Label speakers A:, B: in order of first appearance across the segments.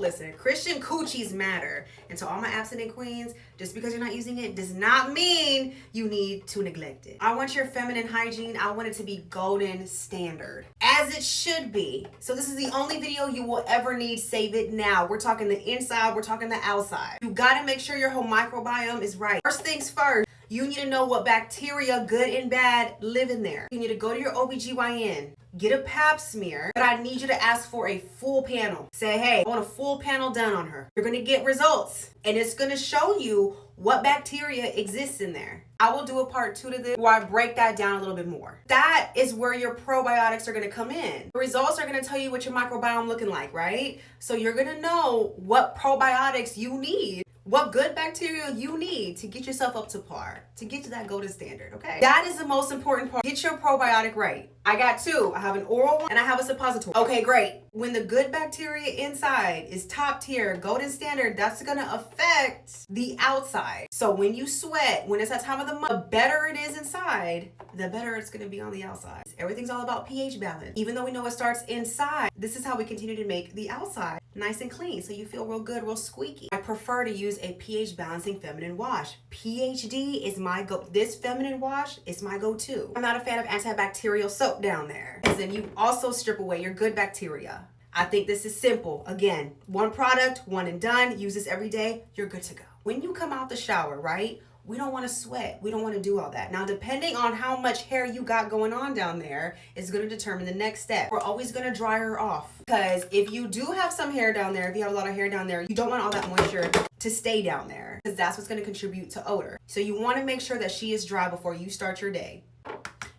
A: listen, Christian coochies matter. And to all my abstinent queens, just because you're not using it does not mean you need to neglect it. I want your feminine hygiene, I want it to be golden standard, as it should be. So this is the only video you will ever need. Save it now. We're talking the inside, we're talking the outside. You gotta make sure your whole microbiome is right. First things first, you need to know what bacteria, good and bad, live in there. You need to go to your OBGYN, get a pap smear, but I need you to ask for a full panel. Say, hey, I want a full panel done on her. You're gonna get results, and it's gonna show you what bacteria exists in there. I will do a part 2 to this where I break that down a little bit more. That is where your probiotics are gonna come in. The results are gonna tell you what your microbiome looking like, right? So you're gonna know what probiotics you need, what good bacteria you need to get yourself up to par, to get to that golden standard, okay? That is the most important part. Get your probiotic right. I got 2. I have an oral one and I have a suppository. Okay, great. When the good bacteria inside is top tier, golden standard, that's gonna affect the outside. So when you sweat, when it's that time of the month, the better it is inside, the better it's gonna be on the outside. Everything's all about pH balance. Even though we know it starts inside, this is how we continue to make the outside nice and clean, so you feel real good, real squeaky. I prefer to use a pH balancing feminine wash. PhD is my this feminine wash is my go-to. I'm not a fan of antibacterial soap down there, because then you also strip away your good bacteria. I think this is simple. Again, one product, one and done. Use this every day, you're good to go. When you come out the shower, right? We don't want to sweat. We don't want to do all that. Now, depending on how much hair you got going on down there is going to determine the next step. We're always going to dry her off, because if you do have some hair down there, if you have a lot of hair down there, you don't want all that moisture to stay down there, because that's what's going to contribute to odor. So you want to make sure that she is dry before you start your day.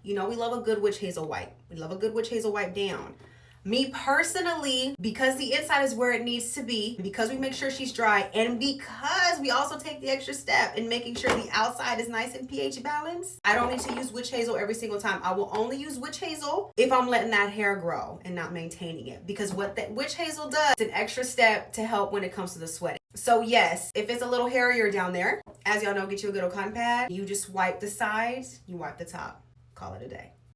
A: You know, we love a good witch hazel wipe. We love a good witch hazel wipe down. Me personally, because the inside is where it needs to be, because we make sure she's dry, and because we also take the extra step in making sure the outside is nice and pH balanced, I don't need to use witch hazel every single time. I will only use witch hazel if I'm letting that hair grow and not maintaining it, because what that witch hazel does is an extra step to help when it comes to the sweating. So yes, if it's a little hairier down there, as y'all know, get you a good old cotton pad. You just wipe the sides, you wipe the top. Call it a day.